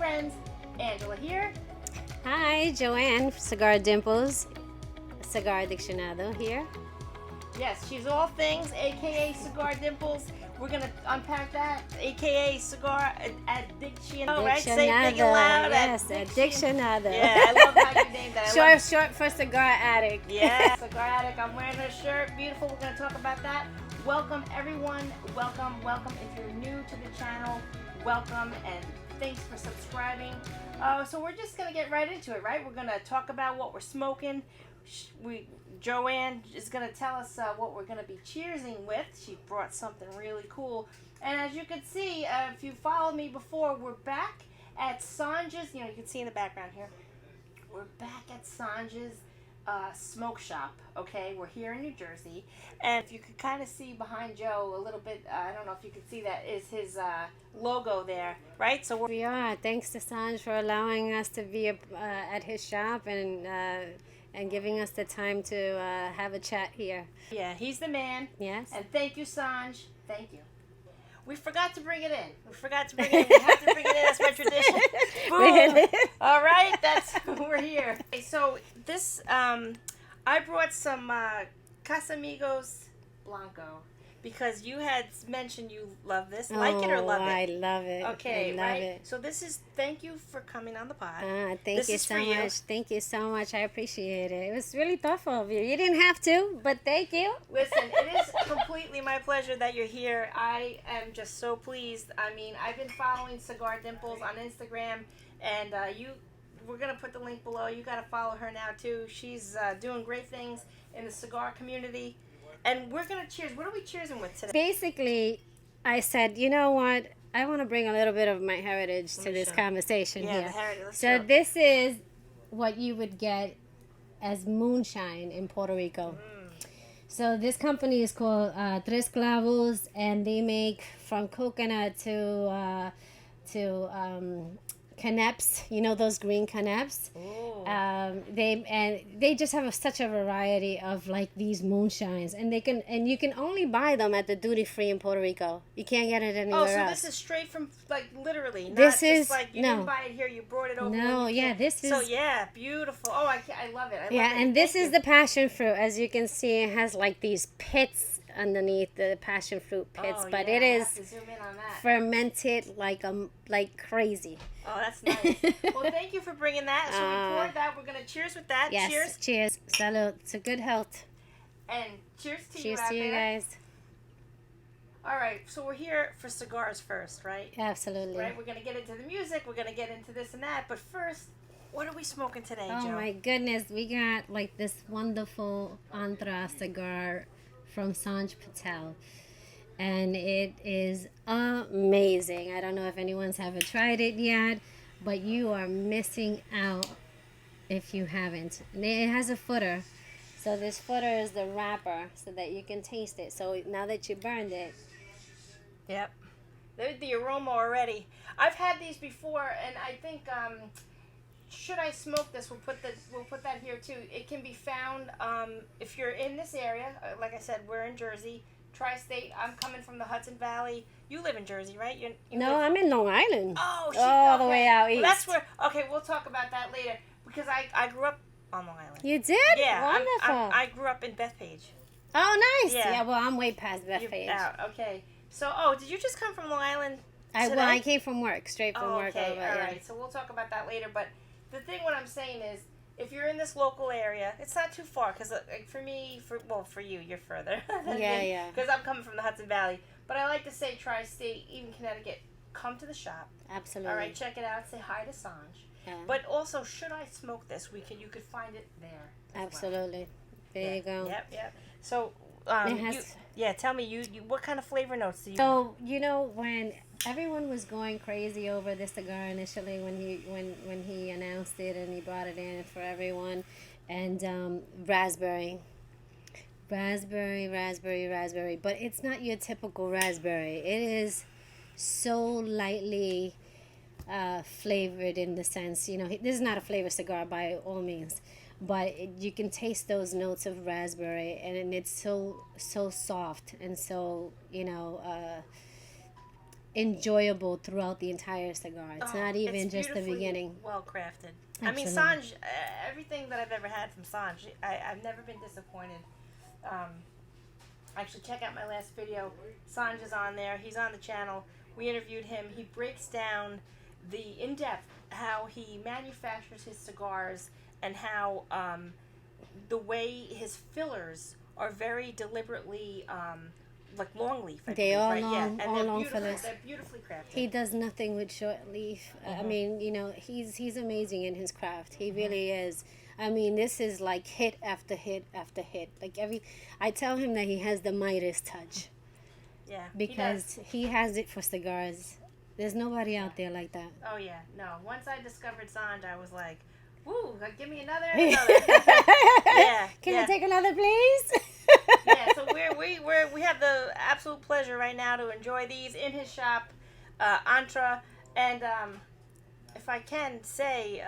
friends. Angela here. Hi, Joanne, Cigar Dimples, Cigar Addiccionado here. Yes, she's all things, aka Cigar Dimples. We're gonna unpack that, aka Cigar Addiccionado, right? Say it big and loud. Yes, Addiccionado. Yeah, I love how you named that. Short for Cigar Addict. Yeah, Cigar Addict. I'm wearing her shirt. Beautiful. We're gonna talk about that. Welcome, everyone. Welcome. If you're new to the channel, welcome, and thanks for subscribing. So we're just gonna get right into it, right? We're gonna talk about what we're smoking. Joanne is gonna tell us what we're gonna be cheersing with. She brought something really cool, and as you can see, if you followed me before, we're back at Sanj's. You can see in the background here. We're back at Sanj's smoke shop. Okay, we're here in New Jersey, and if you could kind of see behind Joe a little bit, I don't know if you could see that, is his logo there, right? So We are. Thanks to Sanj for allowing us to be at his shop and giving us the time to have a chat here. yeah, he's the man. Yes. And thank you, Sanj. Thank you. We forgot to bring it in. We have to bring it in. That's my tradition. Boom. All right, we're here. Okay, so this, I brought some Casamigos Blanco because you had mentioned you love this. Like it or love it? I love it. Okay, I love right? it. So thank you for coming on the pod. Thank you so much. Thank you so much. I appreciate it. It was really thoughtful of you. You didn't have to, but thank you. Listen, it is completely my pleasure that you're here. I am just so pleased. I mean, I've been following Cigar Dimples on Instagram, and we're going to put the link below. You got to follow her now, too. She's doing great things in the cigar community. And we're going to cheers. What are we cheersing with today? Basically, I said, you know what? I want to bring a little bit of my heritage to this conversation here. The heritage. So this is what you would get as moonshine in Puerto Rico. So this company is called Tres Clavos, and they make from coconut to canapes. You know those green canapes. They just have such a variety of like these moonshines, and you can only buy them at the duty free in Puerto Rico. You can't get it anywhere else. Oh, so this is straight from literally. This not is just like you didn't buy it here. You brought it over. No, yeah, this is. So yeah, beautiful. Oh, I love it. And this is the passion fruit. As you can see, it has like these pits underneath the passion fruit pits, but it is fermented like crazy. Oh, that's nice. Well, thank you for bringing that. So we poured that. We're gonna cheers with that. Yes, cheers. Salud. To good health. And cheers to you. Cheers out to you there. guys. All right, so we're here for cigars first, right? Absolutely. Right. We're gonna get into the music. We're gonna get into this and that. But first, what are we smoking today, Oh Joe? my goodness, we got like this wonderful Antra cigar from Sanj Patel, and it is amazing. I don't know if anyone's ever tried it yet, but you are missing out if you haven't. And it has a footer, so this footer is the wrapper so that you can taste it. So now that you burned it, Yep. There's the aroma already. I've had these before, and I think should I smoke this? We'll put that here too. It can be found if you're in this area. Like I said, we're in Jersey, tri-state. I'm coming from the Hudson Valley. You live in Jersey, right? I'm in Long Island. Oh, all the way out east. Well, that's where. Okay, we'll talk about that later because I grew up on Long Island. You did? Yeah, Wonderful. I grew up in Bethpage. Oh, nice. Yeah. Well, I'm way past Bethpage. Okay. So, did you just come from Long Island? I came from work, straight from work. Okay, over, all right. So we'll talk about that later. But the thing, what I'm saying is, if you're in this local area, it's not too far. Because for you, you're further. Yeah. Because I'm coming from the Hudson Valley. But I like to say tri-state, even Connecticut. Come to the shop. Absolutely. All right, check it out. Say hi to Sanj. Yeah. But also, should I smoke this? You could find it there. Absolutely. There you go. Yep. So, tell me, you what kind of flavor notes do you? So when everyone was going crazy over this cigar initially, when he announced it and he brought it in for everyone, and raspberry, but it's not your typical raspberry. It is so lightly flavored in the sense, this is not a flavor cigar by all means. But you can taste those notes of raspberry, and it's so soft, and so enjoyable throughout the entire cigar. It's not even just the beginning. Well crafted. Absolutely. I mean, Sanj, everything that I've ever had from Sanj, I've never been disappointed. Actually, check out my last video. Sanj is on there. He's on the channel. We interviewed him. He breaks down in depth how he manufactures his cigars and how the way his fillers are very deliberately like long leaf. They are right? long, yeah. And all long fillers. They're beautifully crafted. He does nothing with short leaf. I mean, you know, he's amazing in his craft. He really is. I mean, this is like hit after hit after hit. Like I tell him that he has the Midas touch. Yeah. Because he has it for cigars. There's nobody out there like that. Oh yeah, no. Once I discovered Sanj, I was like, "Woo, give me another." Yeah. Can you take another, please? Yeah. So we have the absolute pleasure right now to enjoy these in his shop, Antra, and if I can say,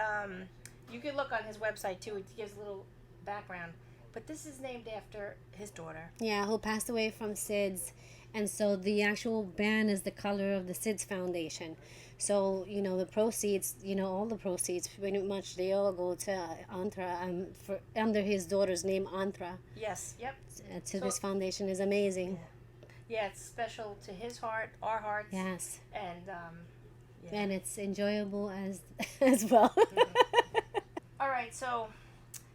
you can look on his website too. It gives a little background, but this is named after his daughter. Yeah, who passed away from SIDS. And so the actual band is the color of the SIDS Foundation. So, you know, the proceeds, you know, all the proceeds, pretty much, they all go to Antra, under his daughter's name, Antra. Yes, yep. To this foundation is amazing. Yeah, it's special to his heart, our hearts. Yes. And, and it's enjoyable as well. All right, so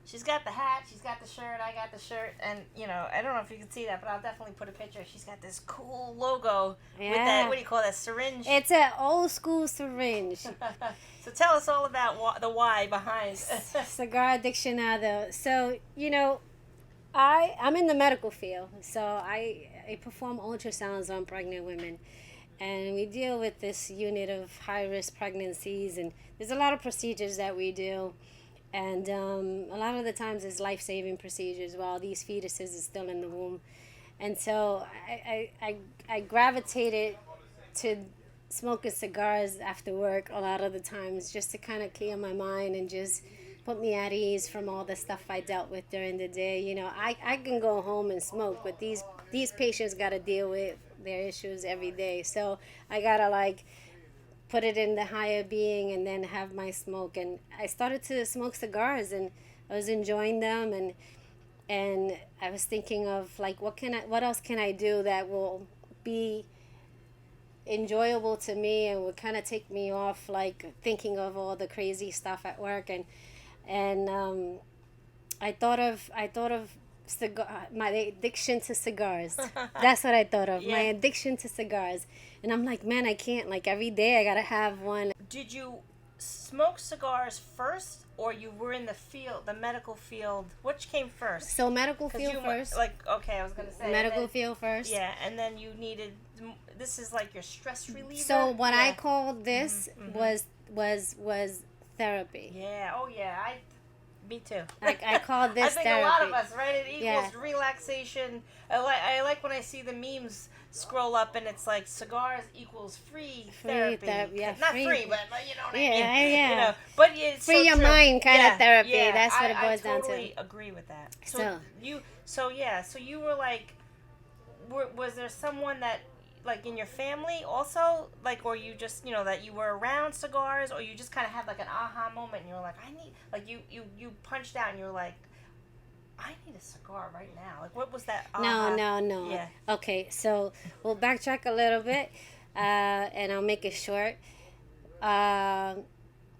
she's got the hat, she's got the shirt, I got the shirt, and, you know, I don't know if you can see that, but I'll definitely put a picture. She's got this cool logo with that, what do you call that, syringe? It's an old school syringe. So tell us all about the why behind Cigar Addiccionado. So, you know, I'm in the medical field, so I perform ultrasounds on pregnant women. And we deal with this unit of high-risk pregnancies, and there's a lot of procedures that we do. And a lot of the times it's life-saving procedures while these fetuses are still in the womb. And so I gravitated to smoking cigars after work a lot of the times just to kind of clear my mind and just put me at ease from all the stuff I dealt with during the day. You know, I can go home and smoke, but these patients got to deal with their issues every day. So I got to, like, put it in the higher being and then have my smoke. And I started to smoke cigars and I was enjoying them, and I was thinking of, like, what else can I do that will be enjoyable to me and would kind of take me off, like, thinking of all the crazy stuff at work. And I thought of my addiction to cigars. That's what I thought of. My addiction to cigars. And I'm like, man, I can't. Like, every day I gotta have one. Did you smoke cigars first, or you were in the field, the medical field? Which came first? So medical field first. Like, okay, I was gonna say medical field first. Yeah, and then you needed. This is like your stress reliever. So what I called this was therapy. Yeah. Oh yeah. Me too. I call this I think therapy. A lot of us, right? It equals relaxation. I like when I see the memes scroll up and it's like cigars equals free therapy. Not free, but you know what I mean. Yeah. You know, but it's free your mind kind of therapy. Yeah, that's what it boils down to. I totally agree with that. So you were like, was there someone that, like, in your family also, like, or you just, you know, that you were around cigars, or you just kind of had like an aha moment and you were like, I need, like, you punched out and you were like, I need a cigar right now. Like, what was that aha? No. Yeah. Okay, so we'll backtrack a little bit, and I'll make it short.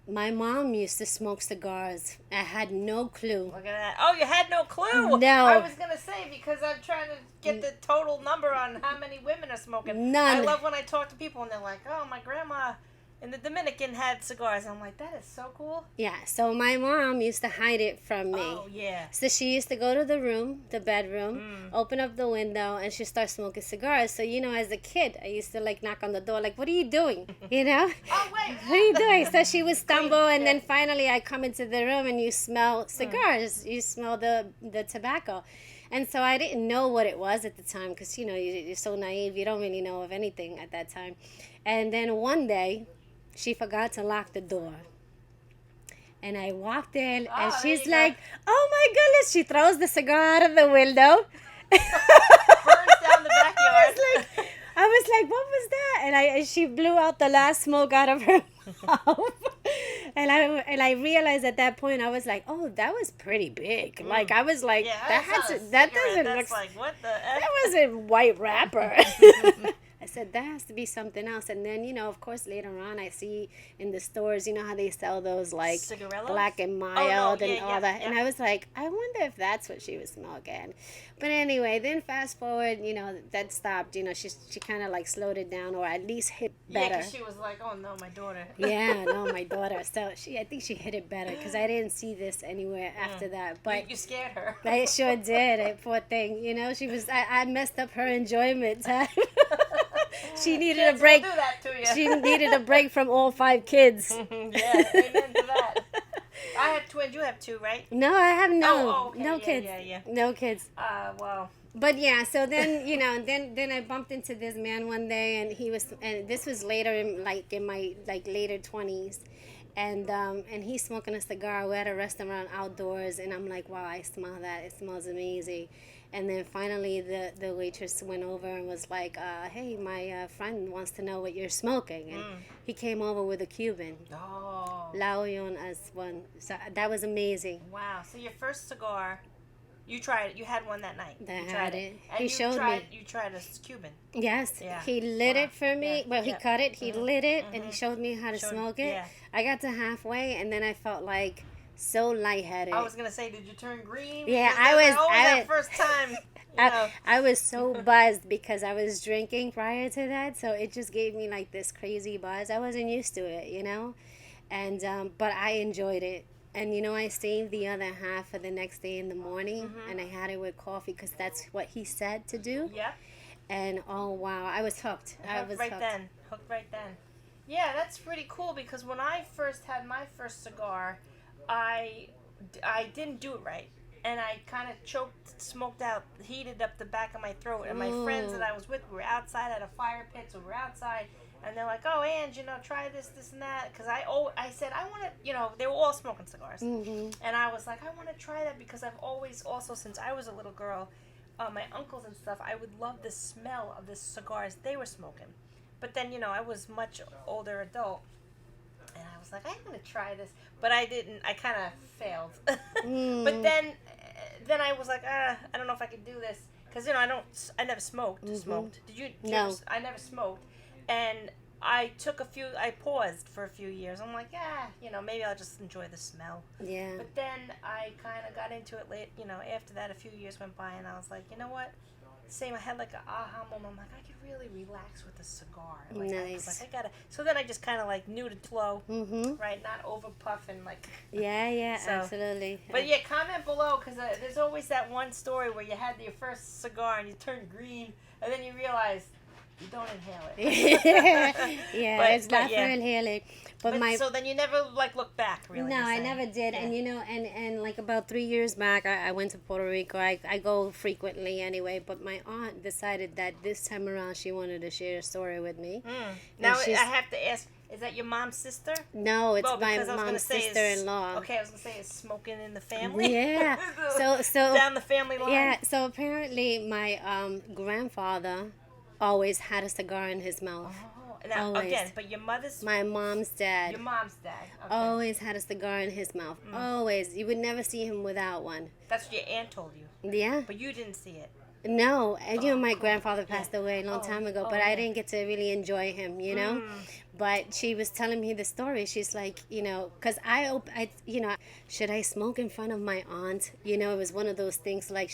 My mom used to smoke cigars. I had no clue. Look at that. Oh, you had no clue? No. I was going to say, because I'm trying to get the total number on how many women are smoking. None. I love when I talk to people and they're like, oh, my grandma in the Dominican had cigars. I'm like, that is so cool. Yeah, so my mom used to hide it from me. Oh, yeah. So she used to go to the bedroom, open up the window, and she'd start smoking cigars. So, you know, as a kid, I used to, like, knock on the door, like, what are you doing? You know? Oh, wait. What are you doing? So she would stumble, and then finally I come into the room, and you smell cigars. You smell the tobacco. And so I didn't know what it was at the time because, you know, you're so naive. You don't really know of anything at that time. And then one day, she forgot to lock the door. And I walked in, and she's like, oh, my goodness. She throws the cigar out of the window. Burns down the backyard. I was like, what was that? And she blew out the last smoke out of her mouth. And I realized at that point, I was like, oh, that was pretty big. Like, I was like, that doesn't look like, what the F? that wasn't white wrapper. I said, that has to be something else. And then, of course, later on, I see in the stores, how they sell those, like, Cigarellos? Black and Mild and all that. And I was like, I wonder if that's what she was smoking. But anyway, then fast forward, that stopped. She kind of, like, slowed it down or at least hit better. Yeah, because she was like, oh, no, my daughter. Yeah, no, my daughter. So I think she hit it better because I didn't see this anywhere after that. But you scared her. I sure did. Poor thing. She was, I messed up her enjoyment time. She needed a break. Do that to you. She needed a break from all 5 kids. Yeah, amen to that. I have twins. You have 2, right? No, I have okay. no kids. Yeah. No kids. Well. But yeah, so then then I bumped into this man one day, and this was later in my later 20s, and he's smoking a cigar. We're at a restaurant outdoors, and I'm like, wow, I smell that. It smells amazing. And then finally the waitress went over and was like, hey, my friend wants to know what you're smoking. And he came over with a Cuban. Oh. La Union as one. So that was amazing. Wow. So your first cigar, you tried it. You had one that night. I had it. And He showed me. You tried a Cuban. Yes. Yeah. He lit it for me. Yeah. Well, he cut it. He lit it, and he Mhm. showed me how to smoke it. Yeah. I got to halfway, and then I felt like so lightheaded. I was gonna say, did you turn green? Yeah, Because I was. that first time. I was so buzzed because I was drinking prior to that, so it just gave me like this crazy buzz. I wasn't used to it, and but I enjoyed it. And I saved the other half for the next day in the morning, and I had it with coffee because that's what he said to do. Yeah. And oh wow, I was hooked. Hooked right then. Yeah, that's pretty cool because when I first had my first cigar, I didn't do it right. And I kind of smoked out, heated up the back of my throat. And my friends that I was with were outside at a fire pit, so we're outside. And they're like, oh, Ange, try this, and that. Because I said, I want to, they were all smoking cigars. Mm-hmm. And I was like, I want to try that because I've always, also since I was a little girl, my uncles and stuff, I would love the smell of the cigars they were smoking. But then, I was much older adult. And I was like, I'm going to try this. But I didn't. I kind of failed. But then I was like, I don't know if I could do this. Because, I never smoked. Did you? No. I never smoked. And I paused for a few years. I'm like, maybe I'll just enjoy the smell. Yeah. But then I kind of got into it late, after that a few years went by. And I was like, you know what? I had like an aha moment. I'm like, I could really relax with a cigar. Like, nice. I was like, I gotta. So then I just kind of like knew the flow, right? Not over puff and like. Yeah, absolutely. But yeah, comment below because there's always that one story where you had your first cigar and you turned green and then you realize you don't inhale it. Yeah, it's not for inhaling. But so then you never look back really. No, I never did. Yeah. And like about 3 years back, I went to Puerto Rico. I go frequently anyway. But my aunt decided that this time around she wanted to share a story with me. Now I have to ask. Is that your mom's sister? No, it's my mom's sister-in-law. Okay, I was gonna say, is smoking in the family? Yeah. so down the family line. Yeah. So apparently, my grandfather always had a cigar in his mouth. Now, always. Again, but my mom's dad. Your mom's dad. Okay. Always had a cigar in his mouth. Always. You would never see him without one. That's what your aunt told you. Yeah. But you didn't see it. No, and my grandfather passed away a long time ago, but I didn't get to really enjoy him, But she was telling me the story. She's like, because should I smoke in front of my aunt? It was one of those things like,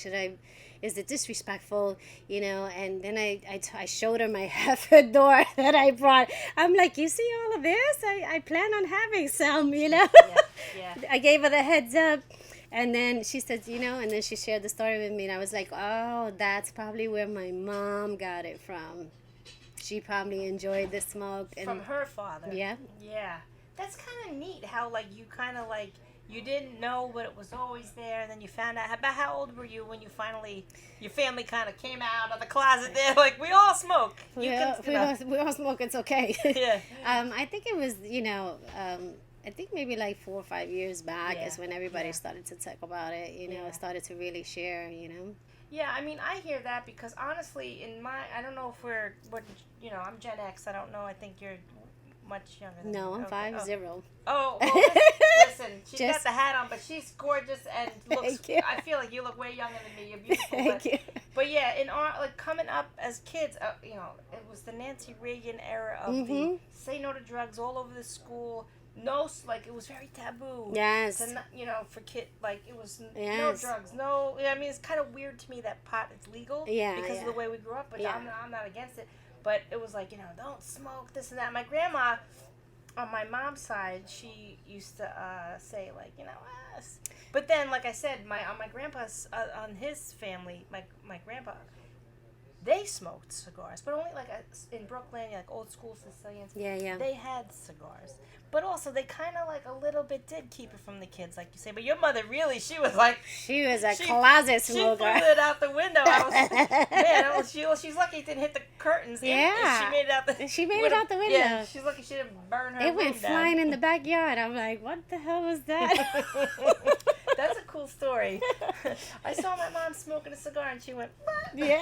is it disrespectful? And then I showed her my Hefador that I brought. I'm like, you see all of this? I plan on having some, Yeah. I gave her the heads up. And then she said, and then she shared the story with me. And I was like, oh, that's probably where my mom got it from. She probably enjoyed the smoke. From her father. Yeah. Yeah. That's kind of neat how, you kind of, you didn't know, but it was always there. And then you found out. About how old were you when you finally, your family kind of came out of the closet there? Like, we all smoke. We all smoke. It's okay. Yeah. I think it was, I think maybe 4 or 5 years back is when everybody started to talk about it, started to really share, Yeah, I mean, I hear that because honestly, I don't know if I'm Gen X. I don't know. I think you're much younger than me. No, I'm Okay. 50. Oh, well, listen, she's got the hat on, but she's gorgeous and looks. I feel like you look way younger than me. You're beautiful. Thank you. But yeah, in our coming up as kids, it was the Nancy Reagan era of the say no to drugs all over the school. No, like it was very taboo. Yes. To not, for kid, like it was no drugs, no. I mean, it's kind of weird to me that pot is legal. Yeah. Because of the way we grew up, but I'm not against it. But it was like don't smoke this and that. My grandma, on my mom's side, she used to say like but then like I said, on my grandpa's on his family, my grandpa. They smoked cigars, but only like in Brooklyn, like old school Sicilians. Yeah. They had cigars, but also they kind of like a little bit did keep it from the kids, like you say. But your mother really, she was a closet smoker. She threw it out the window. She's lucky it didn't hit the curtains. Yeah, she made it out the. She made it out the window. Yeah, she's lucky she didn't burn her. It went flying in the backyard. I'm like, what the hell was that? That's a cool story. I saw my mom smoking a cigar and she went, what? Yeah.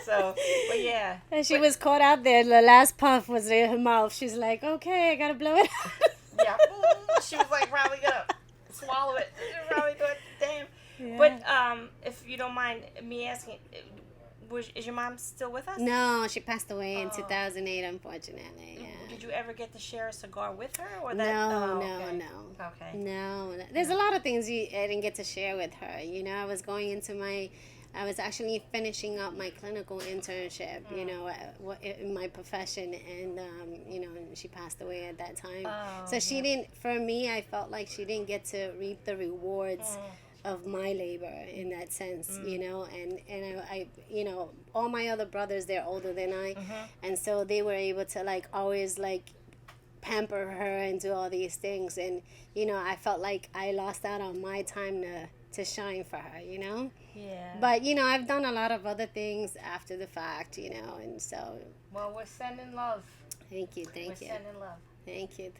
So, but yeah. And she was caught out there. The last puff was in her mouth. She's like, okay, I gotta blow it out. Yeah. She was like probably gonna swallow it. Probably do it. Damn. Yeah. But if you don't mind me asking, is your mom still with us? No, she passed away in 2008, unfortunately. Yeah. Did you ever get to share a cigar with her? Or No. Okay. No. There's a lot of things I didn't get to share with her. I was actually finishing up my clinical internship, in my profession, and, she passed away at that time. So she didn't, for me, I felt like she didn't get to reap the rewards of my labor in that sense, and I all my other brothers, they're older than I, and so they were able to always pamper her and do all these things, and I felt like I lost out on my time to shine for her, Yeah. But I've done a lot of other things after the fact, and so. Well, we're sending love. Thank you. We're sending love. Thank you.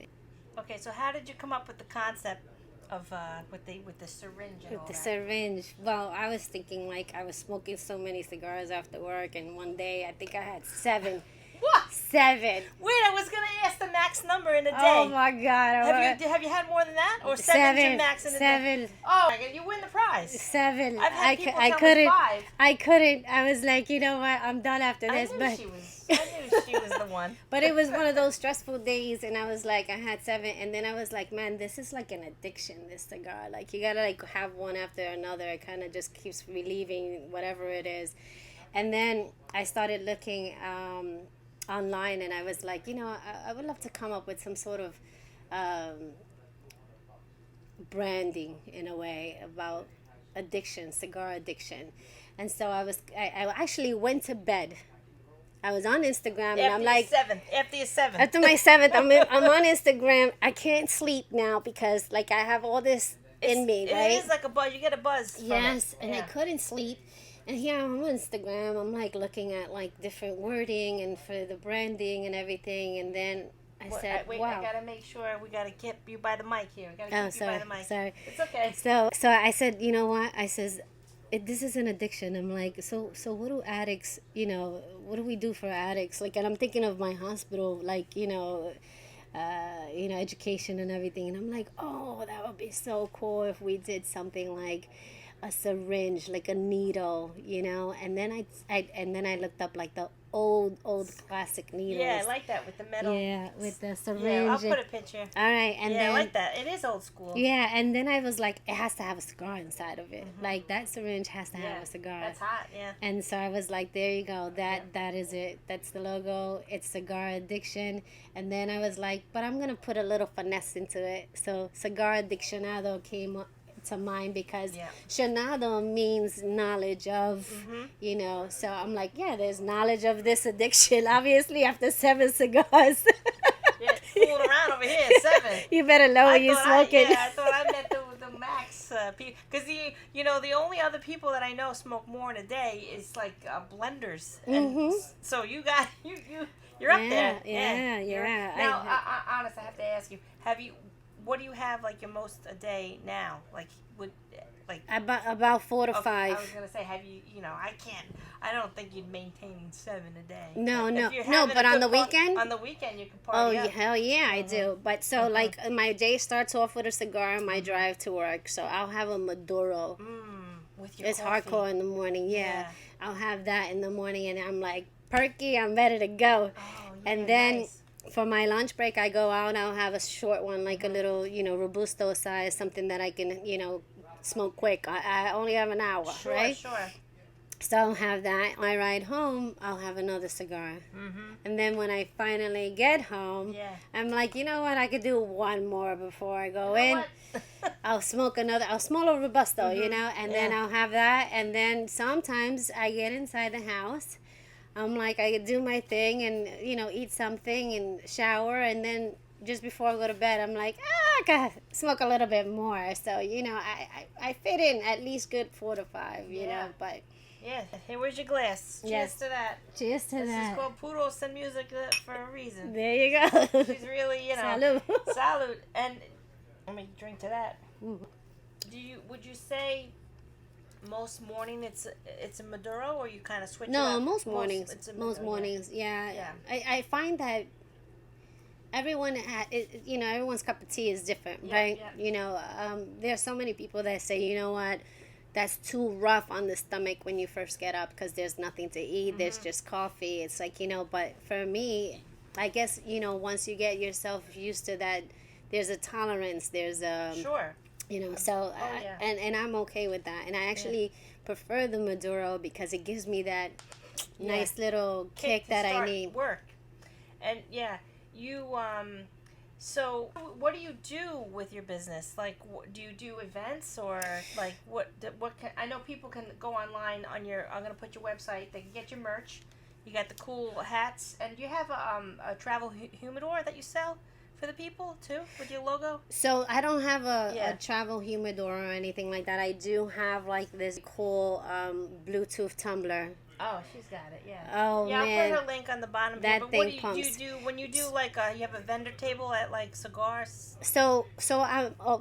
Okay, so how did you come up with the concept of with the syringe and all that? Syringe. Well, I was thinking I was smoking so many cigars after work, and one day I think I had 7. What? 7. Wait, I was gonna ask the max number in a day. Oh my God! Have you had more than that, or 7's your max in a day? 7. Oh, you win the prize. 7. I've had people tell me 5. I couldn't. I was like, you know what? I'm done after this. I knew she was the one. But it was one of those stressful days, and I was like, I had 7, and then I was like, man, this is like an addiction. This cigar, you gotta have one after another. It kind of just keeps relieving whatever it is, and then I started looking online, and I was like, I would love to come up with some sort of branding in a way about addiction, cigar addiction. And so I actually went to bed. I was on Instagram, and I'm like, after your 7th. After my 7th, I'm on Instagram. I can't sleep now because I have all this in me, right? It is like a buzz. You get a buzz. Yes, and I couldn't sleep. And here I'm on Instagram, I'm looking at different wording and for the branding and everything, and then I said, wait, wow. I gotta make sure we gotta keep you by the mic here. You by the mic. Sorry. It's okay. So I said, you know what? I says, this is an addiction. I'm like, so what do addicts, what do we do for addicts? And I'm thinking of my hospital, education and everything, and I'm like, oh, that would be so cool if we did something like a syringe, like a needle, and then I looked up the old classic needles. Yeah, I like that with the metal. Yeah, with the syringe. Yeah, I'll put a picture. All right, and then I like that. It is old school. Yeah, and then I was like, it has to have a cigar inside of it. That syringe has to have a cigar. That's hot. Yeah. And so I was like, there you go. That is it. That's the logo. It's Cigar Addiction. And then I was like, but I'm gonna put a little finesse into it. So Cigar Addiccionado came up to mind because Shanado means knowledge of, so I'm like, there's knowledge of this addiction, obviously, after 7 cigars. Fooling around over here, 7. You better know what you're smoking. I thought I meant the max people, because the only other people that I know smoke more in a day is blenders, and so you're up there. Yeah. Now, honest, I have to ask you, what do you have like your most a day now? Like would like About 4 to okay, 5. I was gonna say, have you? You know, I can't. I don't think you'd maintain 7 a day. No, But no, if you're no. having But a on good the weekend. on the weekend you can Oh party yeah, up. hell yeah, I do. But so like my day starts off with a cigar and my drive to work. So I'll have a Maduro. With your It's coffee. hardcore in the morning. Yeah. Yeah. I'll have that in the morning, and I'm like perky. I'm ready to go. Oh, yeah, And then nice. for my lunch break, I go out and I'll have a short one, like a little, robusto size, something that I can, smoke quick. I only have an hour, Sure, right? sure. So I'll have that. On my ride home, I'll have another cigar. And then when I finally get home, Yeah. I'm like, you know what? I could do one more before I go You know in. what? I'll smoke another. I'll smoke a robusto, and then Yeah. I'll have that. And then sometimes I get inside the house. I'm like, I do my thing and, eat something and shower. And then just before I go to bed, I'm like, I gotta smoke a little bit more. So, I fit in at least good 4 to 5, Yeah. but. Yeah. Hey, where's your glass? Cheers Yes. to that. Cheers to This that. is called Puros and Music for a reason. There you go. She's really, Salud. Salud. And let me drink to that. Mm. Would you say most morning it's a Maduro, or you kind of switch it No, up? most mornings. it's a Most Maduro, mornings, yeah. Yeah. I find that everyone, everyone's cup of tea is different, Yeah, right? yeah. There's so many people that say, you know what, that's too rough on the stomach when you first get up because there's nothing to eat. There's just coffee. It's like, but for me, I guess, once you get yourself used to that, there's a tolerance. There's a, Sure. so yeah. and I'm okay with that. And I actually prefer the Maduro because it gives me that Yeah. nice little kick to that I start need. work. And yeah, you so what do you do with your business? Like, do you do events, or like what can, I know people can go online on your, I'm gonna put your website, they can get your merch. You got the cool hats, and you have a travel humidor that you sell for the people too with your logo. So I don't have Yeah. a travel humidor or anything like that. I do have like this cool Bluetooth tumbler. Oh, she's got it. Yeah. Oh, yeah, man. I'll put her link on the bottom That here. But what thing do you pumps. do when you do like you have a vendor table at like cigars? So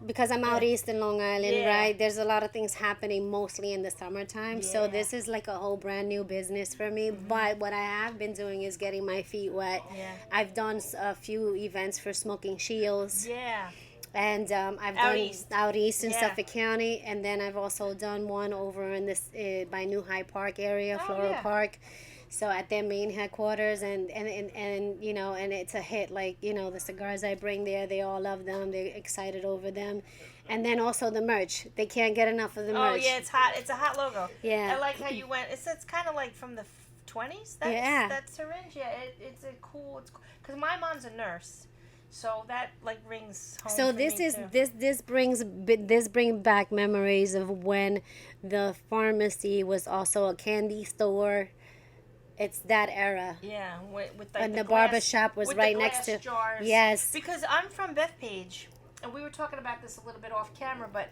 because I'm out Yeah. east in Long Island, Yeah. right? There's a lot of things happening mostly in the summertime. So Yeah. this is like a whole brand new business for me. But what I have been doing is getting my feet wet. Yeah. I've done a few events for Smoking Shields. Yeah. And I've Out done east. out east in Yeah. Suffolk County, and then I've also done one over in this by New Hyde Park area, Oh, Floral yeah. Park. So at their main headquarters, and and it's a hit. Like the cigars I bring there, they all love them. They're excited over them, and then also the merch. They can't get enough of the Oh merch. yeah, it's hot. It's a hot logo. Yeah. I like how you went. It's kind of like from the 20s. That's, Yeah. That syringe. Yeah. It's a cool. It's because my mom's a nurse, so that like rings home. So for this me, is too. this brings back memories of when the pharmacy was also a candy store. It's that era. Yeah, with like And the glass, barber shop was with right the next glass to. jars. Yes. Because I'm from Bethpage, and we were talking about this a little bit off camera. But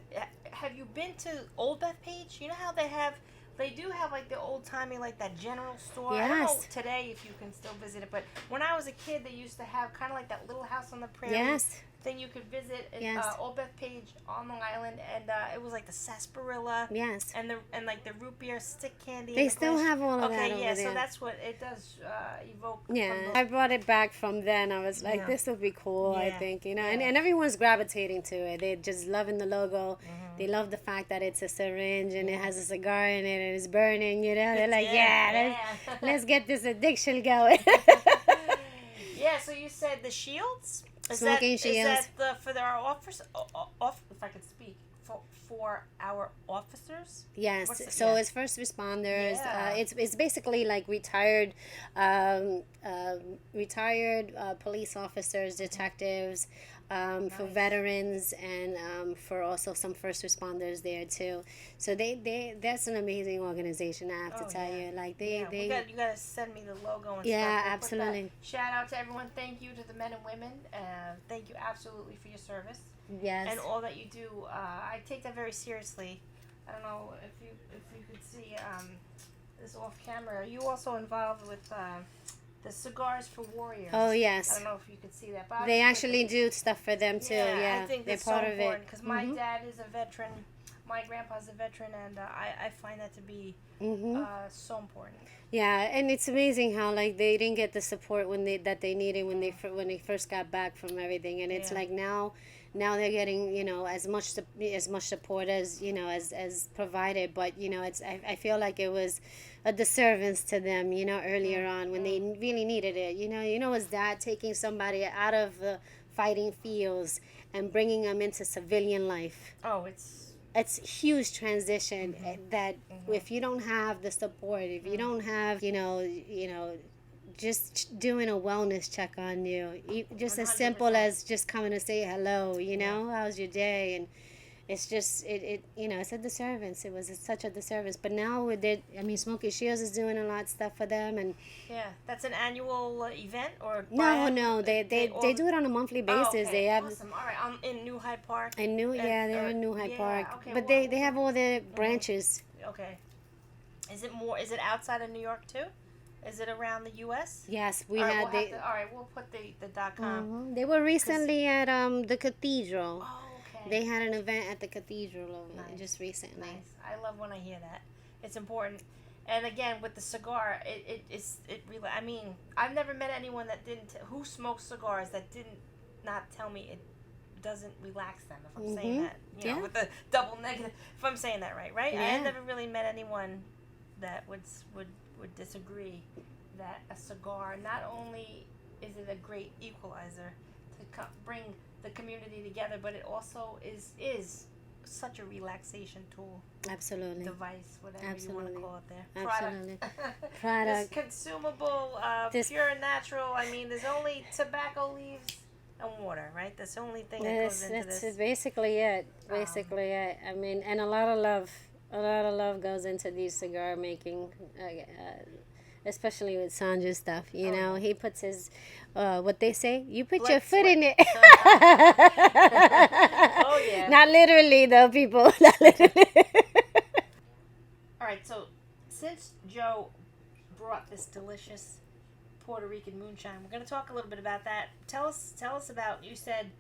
have you been to Old Bethpage? You know how they do have like the old timey like that general store. I don't know Yes. today if you can still visit it, but when I was a kid, they used to have kind of like that little house on the prairie. Yes. Thing you could visit in Yes. Old Bethpage on Long Island, and it was like the sarsaparilla. Yes. And like the root beer stick candy. They and the still glass- have all of that Okay, over yeah, there. so that's what it does evoke. Yeah, from I brought it back from then. I was like, Yeah. this would be cool, I Yeah. think, and, Yeah. and everyone's gravitating to it. They're just loving the logo. Mm-hmm. They love the fact that it's a syringe and it has a cigar in it and it's burning, They're like, Yeah, let's get this addiction going. Yeah, so you said the shields? Smoking Is shields. that for our officers? If I could speak. For our officers? Yes, What's it- so yeah. it's first responders. Yeah. It's basically like retired police officers, detectives, for Nice. veterans, and for also some first responders there too. So that's an amazing organization. I have to Oh, tell yeah. you, like Yeah, they you gotta send me the logo and Yeah, stuff. We'll put that. absolutely. Shout out to everyone. Thank you to the men and women. Thank you absolutely for your service. yes. And all that you do. I take that very seriously. I don't know if you could see this off camera. Are you also involved with the cigars for warriors. Oh I yes, don't know if you could see that. But they actually do stuff for them too. Yeah, I think they're that's part so of important it. because my dad is a veteran. My grandpa's a veteran, and I find that to be so important. Yeah, and it's amazing how like they didn't get the support that they needed when they first got back from everything, and it's like now they're getting as much support as as provided, but it's I feel like it was a disservice to them earlier on when they really needed it. As dad taking somebody out of the fighting fields and bringing them into civilian life. Oh, it's huge transition that if you don't have the support, if you don't have just doing a wellness check on you just 100%. As simple as just coming to say hello, how's your day, and it's just it's a disservice. It was such a disservice, but now with it, Smoky Shields is doing a lot of stuff for them, and that's an annual event or no, they do it on a monthly basis. Oh, okay. They have awesome. All right, in New Hyde Park. they're in New Hyde Park, okay, but they have all their branches. Okay, is it outside of New York too? Is it around the U.S.? Yes, all right, we'll put the .com. They were recently at the cathedral. Oh, okay. They had an event at the cathedral just recently. Nice. I love when I hear that. It's important. And again, with the cigar, it really. I mean, I've never met anyone who smokes cigars that didn't not tell me it doesn't relax them. If I'm saying that, with the double negative. If I'm saying that right? Yeah. I never really met anyone that would disagree that a cigar not only is it a great equalizer to bring the community together, but it also is such a relaxation tool. Absolutely. Device, whatever you want to call it there. Absolutely. Product. This consumable, pure and natural. I mean, there's only tobacco leaves and water, right? That's the only thing that goes into this. That's basically it. I mean, and a lot of love goes into these cigar making, especially with Sanj's stuff. He puts his, what they say, you put your foot in it. Oh yeah. Not literally though, people. Not literally. All right. So since Joe brought this delicious Puerto Rican moonshine, we're going to talk a little bit about that. Tell us about. You said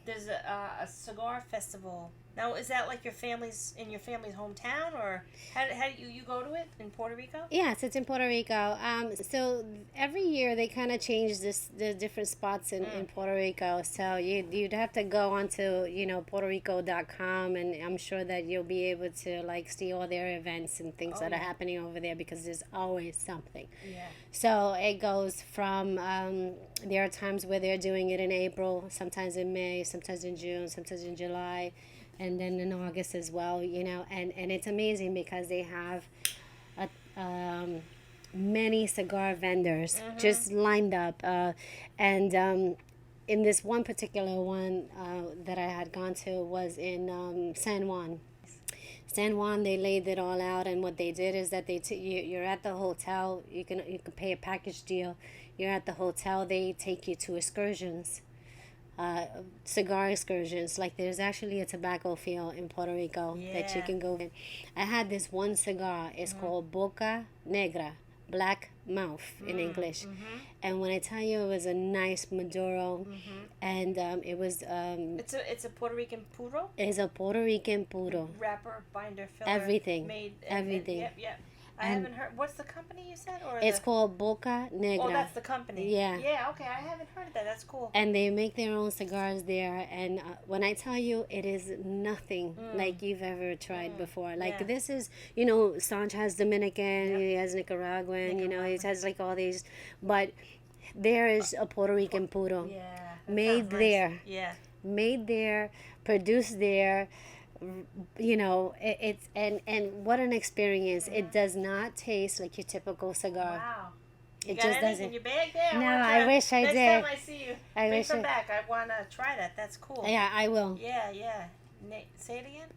there's a cigar festival. Now, is that like your family's hometown, or how do you go to it in Puerto Rico? Yes, it's in Puerto Rico. So every year they kind of change the different spots in Puerto Rico. So you'd have to go onto PuertoRico.com, and I'm sure that you'll be able to like see all their events and things that are happening over there, because there's always something. Yeah. So it goes from there are times where they're doing it in April, sometimes in May, sometimes in June, sometimes in July. And then in August as well, and it's amazing because they have many cigar vendors just lined up. And in this one particular one that I had gone to was in San Juan. San Juan, they laid it all out, and what they did is that you're at the hotel. You can pay a package deal. You're at the hotel. They take you to excursions. Cigar excursions. Like there's actually a tobacco field in Puerto Rico that you can go in. I had this one cigar. It's called Boca Negra, black mouth in English. And when I tell you, it was a nice Maduro, and it was it's a Puerto Rican puro. It's a Puerto Rican puro. Wrapper, binder, filler, everything. Made everything. Yep. I haven't heard. What's the company you said? It's called Boca Negra. Oh, that's the company. Yeah. Yeah. Okay, I haven't heard of that. That's cool. And they make their own cigars there, and when I tell you, it is nothing like you've ever tried before. Like this is, Sanj has Dominican, he has Nicaraguan, he has like all these, but there is a Puerto Rican puro. Yeah. Made there. Nice. Yeah. Made there, produced there. It's and what an experience. It does not taste like your typical cigar. Wow. It got just any doesn't. in your bag there? No, I wish I did. Next time I see you, bring wish some back. I want to try that. That's cool. Yeah, I will. Yeah. Say it again.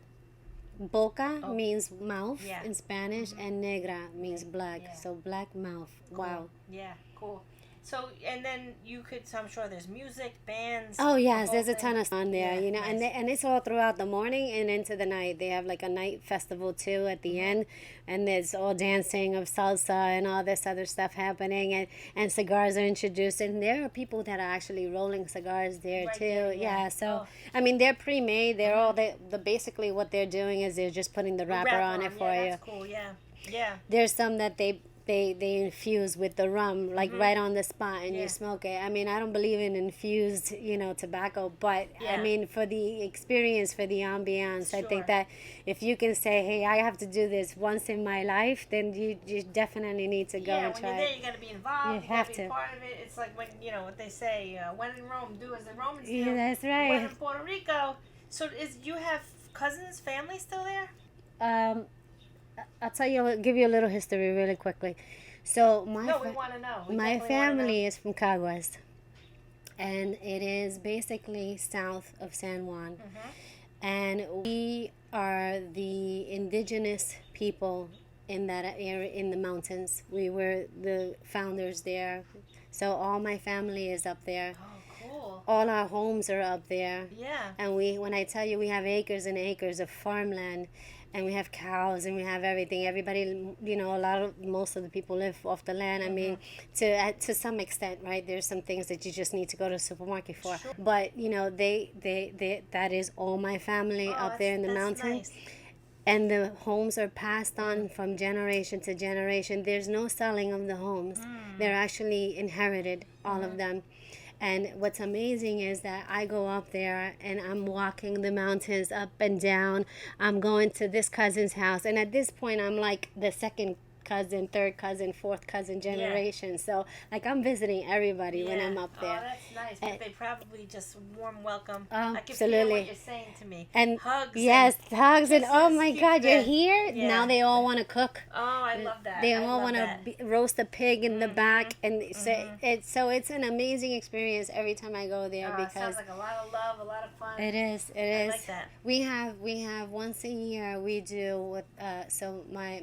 Boca means mouth in Spanish, Mm-hmm. and negra means black. Yeah. So black mouth. Cool. Wow. Yeah, cool. So, and then you could, so I'm sure there's music, bands. Oh yes, the there's whole a ton of on there, Yeah, you know, nice. and it's all throughout the morning and into the night. They have like a night festival too at the end, and there's all dancing of salsa and all this other stuff happening, and cigars are introduced, and there are people that are actually rolling cigars there Right too. there, yeah. Yeah, so Oh. I mean they're pre-made. They're all the basically what they're doing is they're just putting the wrapper on it for yeah, you. that's cool, yeah. Yeah. There's some that they infuse with the rum, like right on the spot, and Yeah. you smoke it. I mean, I don't believe in infused, tobacco, but I Yeah. mean, for the experience, for the ambiance, I Sure. think that if you can say, hey, I have to do this once in my life, then you definitely need to go Yeah, and when try you're there, it. you got to be involved. You You have got to be to. part of it. It's like when, what they say, when in Rome, do as the Romans do. Yeah, that's When right. in Puerto Rico. So you have cousins, family still there? I'll give you a little history really quickly. So We want to know. We my definitely wanna know. family is from Caguas, and it is basically south of San Juan. And we are the indigenous people in that area, in the mountains. We were the founders there. So all my family is up there. Oh, cool. All our homes are up there. Yeah. And when I tell you we have acres and acres of farmland, and we have cows and we have everything. Everybody, most of the people live off the land. I mean, to some extent, right? There's some things that you just need to go to the supermarket for. Sure. But they that is all my family up there in the mountains. Nice. And the homes are passed on from generation to generation. There's no selling of the homes. They're actually inherited, all of them. And what's amazing is that I go up there and I'm walking the mountains up and down. I'm going to this cousin's house. And at this point, I'm like the second cousin, third cousin, fourth cousin generation. So, like, I'm visiting everybody when I'm up there. Oh, that's nice. But they probably just warm welcome. Oh, I can feel absolutely. what you're saying to me. And hugs. yes, hugs. And oh kisses, my keep God, you're that- here? Yeah. Now they all want to cook. Oh, I love that. They I all love want that. to roast a pig in the back, and so it's an amazing experience every time I go there It because sounds like a lot of love, a lot of fun. it is. I like that. We have once a year we do with so my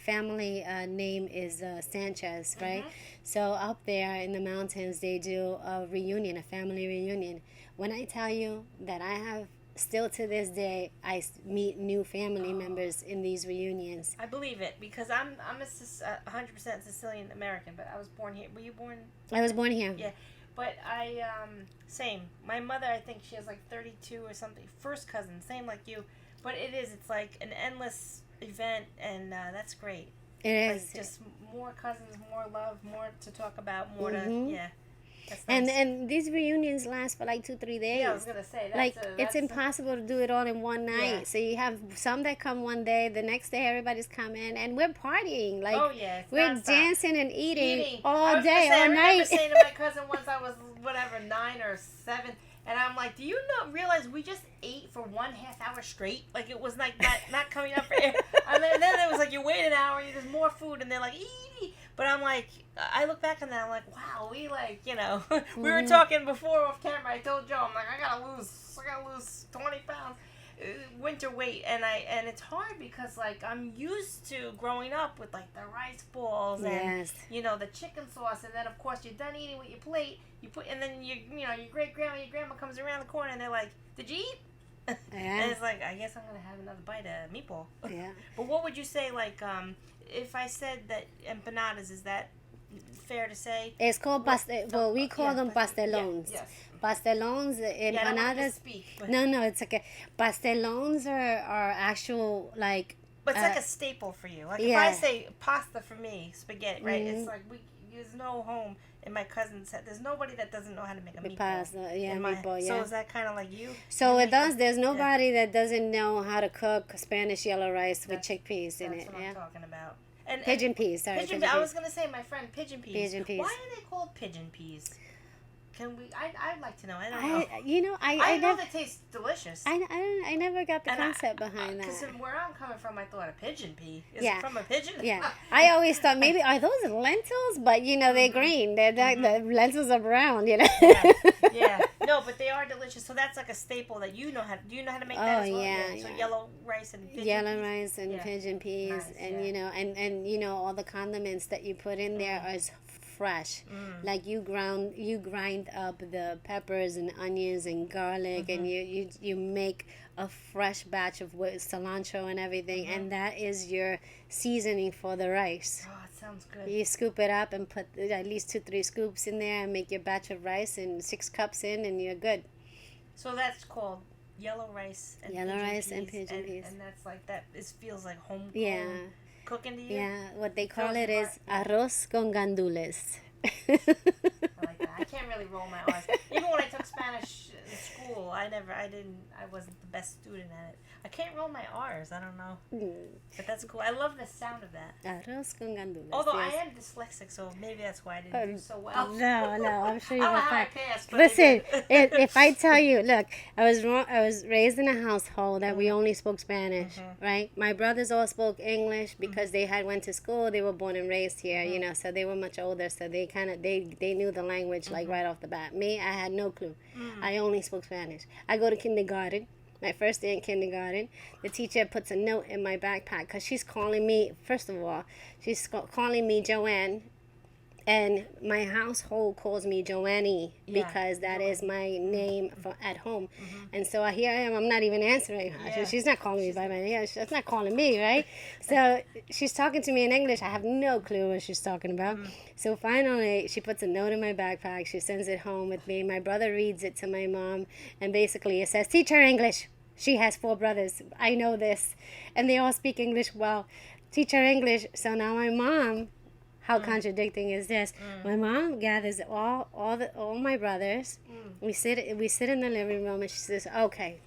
family name is Sanchez, right? So up there in the mountains they do a reunion, a family reunion. When I tell you that I have still to this day, I meet new family members in these reunions. I believe it because I'm a 100% Sicilian American, but I was born here. Were you born? I was born here. Yeah, but I same. My mother, I think she has like 32 or something. First cousin, same like you. But it's like an endless event, and that's great. It is. Like just more cousins, more love, more to talk about, more to yeah. That's nice. And these reunions last for like 2-3 days. Yeah, I was gonna say It's impossible to do it all in one night. Yeah. So you have some that come one day, the next day everybody's coming, and we're partying. Like it's we're nonstop. dancing and eating I all was day, gonna say, all I remember night. saying to my cousin once I was 9 or 7, and I'm like, do you not realize we just ate for 1.5 hour straight? Like it was like not coming up for air. And then it was like you wait an hour, there's more food, and they're like eat. But I'm like, I look back on that, I'm like, wow, we we were talking before off camera. I told Joe, I'm like, I gotta lose 20 pounds. Winter weight, and it's hard because like I'm used to growing up with like the rice balls and the chicken sauce, and then of course you're done eating with your plate, you put, and then your great grandma, your grandma comes around the corner and they're like, did you eat? And it's like, I guess I'm gonna have another bite of meatball. Yeah. But what would you say, like if I said that empanadas, is that fair to say? It's called well, we call them pastelones. Yes. Pastelones, empanadas. I don't want you to speak, but No, it's okay. Pastelones are actual like. But it's like a staple for you. Like if I say pasta for me, spaghetti, right? It's like there's no home in my cousin's head. There's nobody that doesn't know how to make a meatball. Pasta, meatball, So is that kind of like you? So it does. There's nobody that doesn't know how to cook Spanish yellow rice with chickpeas in it. That's what I'm talking about. And Pigeon peas, sorry. Pigeon peas. I was gonna say, my friend, pigeon peas. Pigeon peas. Why are they called pigeon peas? Can we? I'd like to know. I don't know. I know never, they taste delicious. I never got the concept behind that. Because where I'm coming from, I thought a pigeon pea. Is Yeah. it from a pigeon? Yeah, I always thought maybe are those lentils, but they're green. They're the lentils are brown. Yeah. No, but they are delicious. So that's like a staple that you know how. Do you know how to make that as well? Yeah. So yellow rice and pigeon Yellow peas. rice and pigeon peas, Nice, and and all the condiments that you put in there is fresh. Like you grind up the peppers and onions and garlic, and you make a fresh batch of cilantro and everything, and that is your seasoning for the rice. Oh, it sounds good. You scoop it up and put at least 2-3 scoops in there and make your batch of rice and 6 cups in, and you're good. So that's called yellow rice and pigeon peas. And that's like that. This feels like home cooking to you. Yeah, what they call it is arroz con gandules. I like that. I can't really roll my R's. Even when I took Spanish in school, I wasn't the best student at it. I can't roll my R's. I don't know. But that's cool. I love the sound of that. Arroz con gandules. Although I am dyslexic, so maybe that's why I didn't do so well. No, I'm sure you I don't were know how I fine. passed, but Listen, if I tell you, look, I was raised in a household that we only spoke Spanish, right? My brothers all spoke English because they had went to school. They were born and raised here, you know, so they were much older, so they they knew the language like right off the bat. Me, I had no clue. I only spoke Spanish. I go to kindergarten. My first day in kindergarten, the teacher puts a note in my backpack because she's calling me, first of all, she's calling me Joanne, and my household calls me Joannie because that is my name at home. And so here I am, I'm not even answering her. Yeah. She's not calling me by my name. She's not calling me, right? So she's talking to me in English. I have no clue what she's talking about. So finally, she puts a note in my backpack. She sends it home with me. My brother reads it to my mom, and basically it says, "Teach her English. She has 4 brothers. I know this. And they all speak English well. Teach her English." So now my mom, how contradicting is this? My mom gathers all my brothers. We sit in the living room, and she says, "Okay,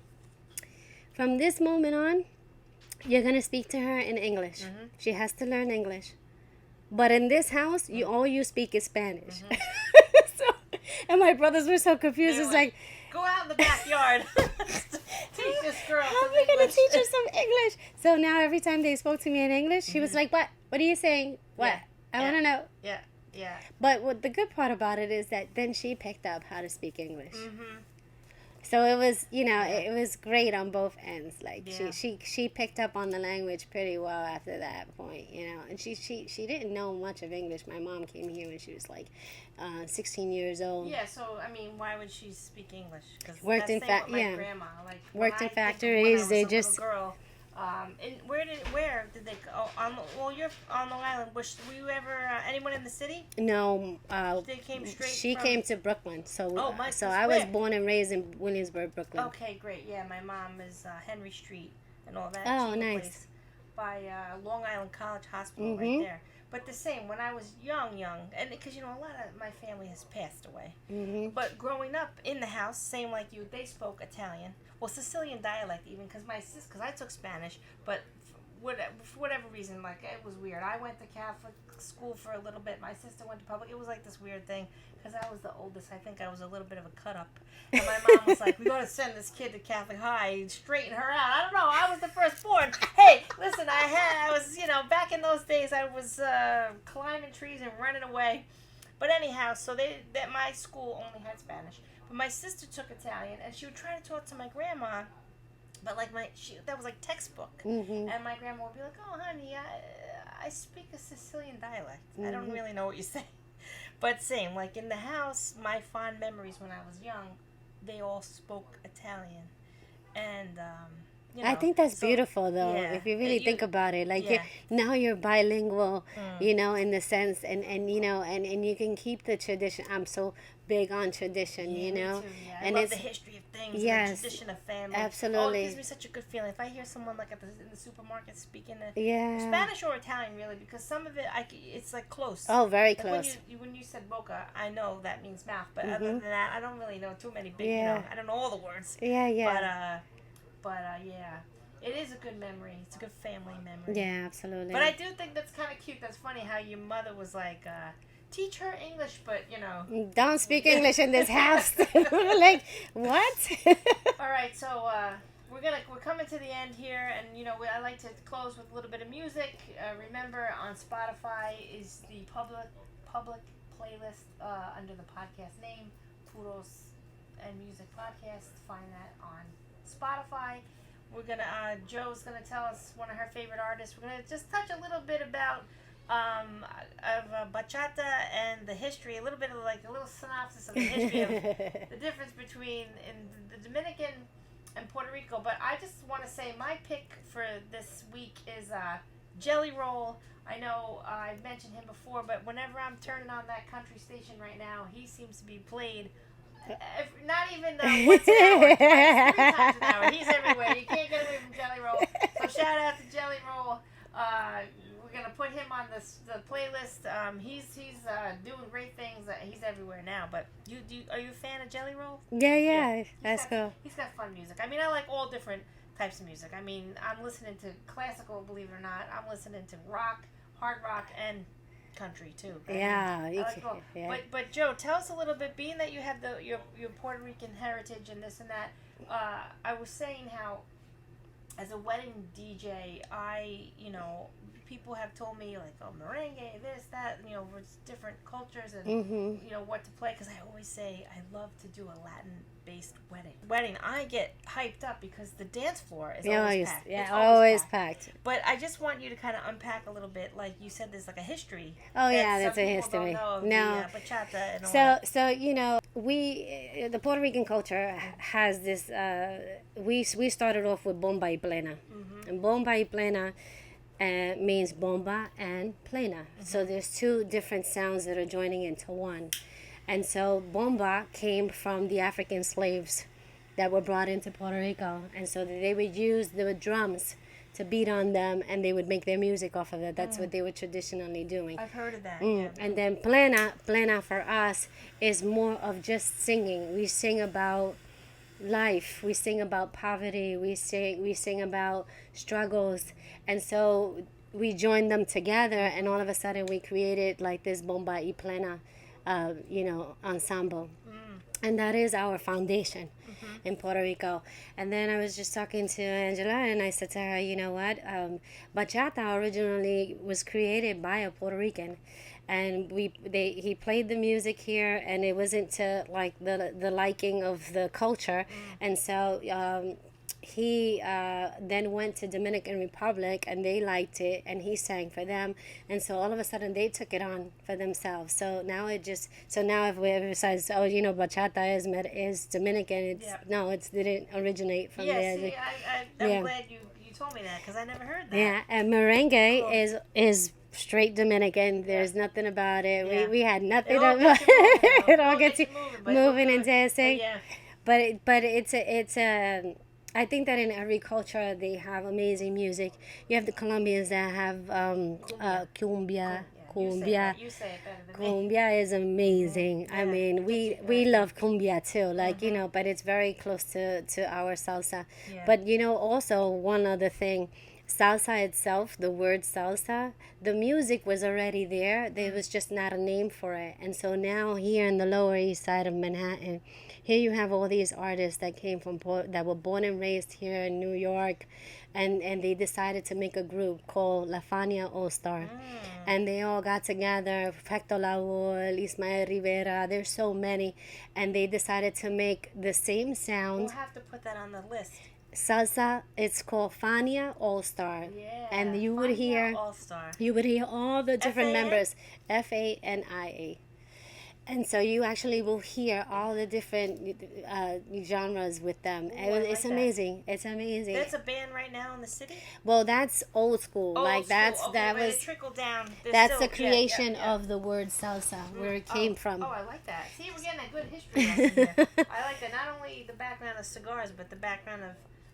from this moment on, you're gonna speak to her in English. She has to learn English. But in this house, all you speak is Spanish." And my brothers were so confused. It's like, go out in the backyard. Teach this girl how some are we going to English. teach her some English? So now every time they spoke to me in English, she was like, "What? What are you saying? What? Yeah. I want to know." Yeah. But what the good part about it is that then she picked up how to speak English. So it was, it was great on both ends. Like she picked up on the language pretty well after that point, And she didn't know much of English. My mom came here when she was like 16 years old. Yeah, so, I mean, why would she speak English? Because Worked in my grandma. Like, worked in when I factories. They was a just little girl, and where did they go? You're on Long Island. Were you ever anyone in the city? no. They came straight. She from... came to Brooklyn. So so I was where? born and raised in Williamsburg, Brooklyn. Okay, great. Yeah, my mom is Henry Street and all that. Oh, cheap nice. Place by Long Island College Hospital right there. But the same, when I was young, and because, a lot of my family has passed away. But growing up in the house, same like you, they spoke Italian. Well, Sicilian dialect even, because I took Spanish, but for whatever reason, like, it was weird. I went to Catholic school for a little bit. My sister went to public. It was like this weird thing, because I was the oldest. I think I was a little bit of a cut-up. And my mom was like, "We got to send this kid to Catholic High, straighten her out." I don't know. I was the firstborn. Hey, listen, I was, back in those days, I was climbing trees and running away. But anyhow, so my school only had Spanish. But my sister took Italian, and she would try to talk to my grandma. But like that was like textbook, and my grandma would be like, "Oh, honey, I speak a Sicilian dialect. I don't really know what you say." But same, like in the house, my fond memories when I was young, they all spoke Italian, and I think that's beautiful, though, if you really think about it. Like, you're bilingual, in the sense, and you can keep the tradition. I'm so big on tradition, Me too, I love the history of things, and the tradition of family. Absolutely. Oh, it gives me such a good feeling. If I hear someone like in the supermarket speaking Spanish or Italian, really, because some of it, it's like close. Oh, very like close. When you said boca, I know that means mouth, but other than that, I don't really know too many big, I don't know all the words. But it is a good memory. It's a good family memory. Yeah, absolutely. But I do think that's kind of cute. That's funny how your mother was like, teach her English, but don't speak English in this house. Like, what? All right, so we're coming to the end here, and I like to close with a little bit of music. Remember, on Spotify is the public playlist under the podcast name, Puros and Music Podcast. Find that on Spotify. We're gonna Joe's gonna tell us one of her favorite artists. We're gonna just touch a little bit about bachata and the history, a little bit of like a little synopsis of the history of the difference between in the Dominican and Puerto Rico. But I just want to say my pick for this week is Jelly Roll. I know I've mentioned him before, but whenever I'm turning on that country station right now, he seems to be played. Not even once an hour, twice, 3 times an hour. He's everywhere. You can't get away from Jelly Roll. So shout out to Jelly Roll. We're gonna put him on the playlist. He's doing great things. He's everywhere now. But are you a fan of Jelly Roll? Yeah. That's cool. He's got fun music. I mean, I like all different types of music. I mean, I'm listening to classical, believe it or not. I'm listening to rock, hard rock, and country too. Yeah, But Joe, tell us a little bit. Being that you have your Puerto Rican heritage and this and that, I was saying how, as a wedding DJ, people have told me like, oh, merengue, this, that, it's different cultures and what to play. Because I always say I love to do a Latin-based wedding. I get hyped up because the dance floor is always packed. Yeah, always packed. But I just want you to kind of unpack a little bit. Like you said, there's like a history. Oh yeah, that's a history. Don't know the bachata and all that. So the Puerto Rican culture has this. We started off with bomba y plena, and bomba y plena means bomba and plena. So there's 2 different sounds that are joining into one. And so bomba came from the African slaves that were brought into Puerto Rico. And so they would use the drums to beat on them, and they would make their music off of it. That's what they were traditionally doing. I've heard of that. Yeah. And then plena for us is more of just singing. We sing about life. We sing about poverty. We sing about struggles. And so we joined them together, and all of a sudden we created like this bomba y plena, ensemble. And that is our foundation in Puerto Rico. And then I was just talking to Angela, and I said to her, you know what? Bachata originally was created by a Puerto Rican. And he played the music here, and it wasn't to like the liking of the culture. And so he then went to Dominican Republic, and they liked it, and he sang for them, and so all of a sudden they took it on for themselves. So now if we besides bachata is Dominican, it didn't originate from there. See, I'm glad you told me that, because I never heard that. Yeah, and merengue is straight Dominican. There's nothing about it. Yeah. We had nothing about it. It all gets you moving and dancing. But it's I think that in every culture they have amazing music. You have the Colombians that have cumbia. You say it better than me. Cumbia is amazing. I mean, we love cumbia too, but it's very close to our salsa. Yeah. But also one other thing, salsa itself, the word salsa, the music was already there. There was just not a name for it. And so now here in the Lower East Side of Manhattan, here you have all these artists that came from that were born and raised here in New York, and they decided to make a group called La Fania All Star, and they all got together. Hector Lavoe, Ismael Rivera, there's so many, and they decided to make the same sound. We'll have to put that on the list. Salsa, it's called Fania All Star, and you would hear all the different members, Fania. And so you actually will hear all the different genres with them. It's amazing. It's amazing. That's a band right now in the city? Well, that's old school. It trickled down. That's the creation of the word salsa, where it came from. Oh, I like that. See, we're getting a good history lesson here. I like that. Not only the background of cigars, but the background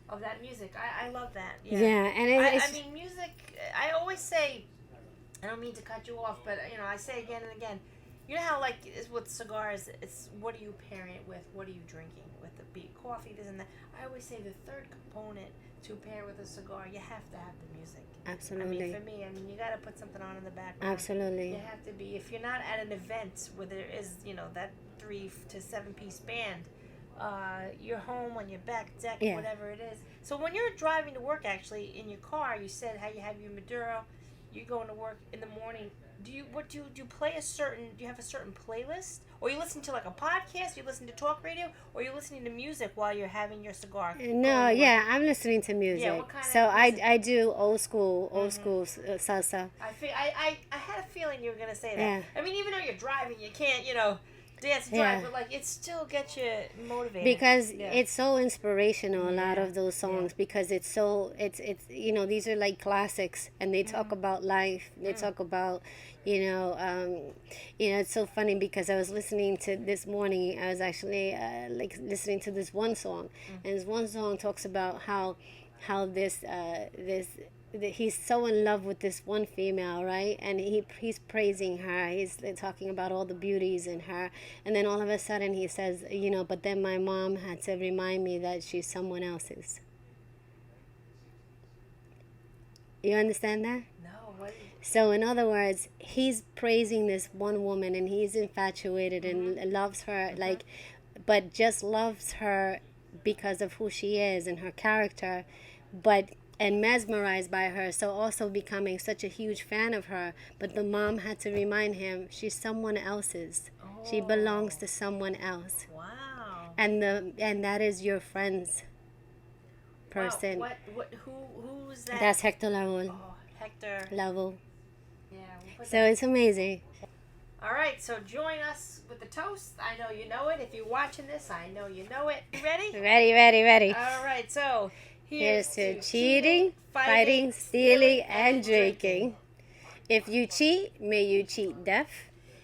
of that music. I love that. Yeah, and I mean, music, I always say, I don't mean to cut you off, but, I say again and again, you know how, like, with cigars, it's what are you pairing it with? What are you drinking with the beer? Coffee, this and that. I always say the third component to pair with a cigar, you have to have the music. Absolutely. I mean, for me, you got to put something on in the background. Absolutely. You have to be, if you're not at an event where there is, that 3 to 7 piece band, you're home on your back deck, whatever it is. So when you're driving to work, actually, in your car, you said how you have your Maduro, you're going to work in the morning. do you play a certain? Do you have a certain playlist, or you listen to like a podcast? You listen to talk radio, or you listening to music while you're having your cigar? No, yeah, I'm listening to music. Yeah, what kind so of music? I do old school salsa. I had a feeling you were gonna say that. Yeah. I mean, even though you're driving, you can't dance and Yeah. drive, but like it still gets you motivated. Because Yeah. it's so inspirational, a lot Yeah, of those songs, because it's these are like classics, and they talk about life. They talk about it's so funny because I was listening to this morning. I was actually like listening to this one song, and this one song talks about how he's so in love with this one female, right? And he's praising her. He's talking about all the beauties in her, and then all of a sudden he says, but then my mom had to remind me that she's someone else's. You understand that? No, what? So in other words, he's praising this one woman, and he's infatuated and loves her, but just loves her because of who she is and her character, and mesmerized by her, so also becoming such a huge fan of her. But the mom had to remind him she's someone else's. She belongs to someone else. Wow. And that is your friend's person. Wow. Who's that? That's Hector Lavoe. Oh, Hector. Lavoe. Yeah. We'll put So that. it's amazing. All right, so join us with the toast. I know you know it. If you're watching this, I know you know it. You ready? Ready. All right, so Here's to cheating, fighting, stealing, and drinking. If you cheat, may you cheat death.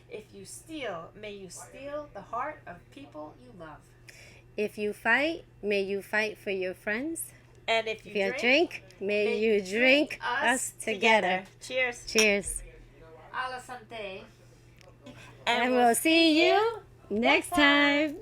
If you steal, may you steal the heart of people you love. If you fight, may you fight for your friends. And if you drink, may you drink us together. Cheers. Cheers. A la santé. And we'll see you next time.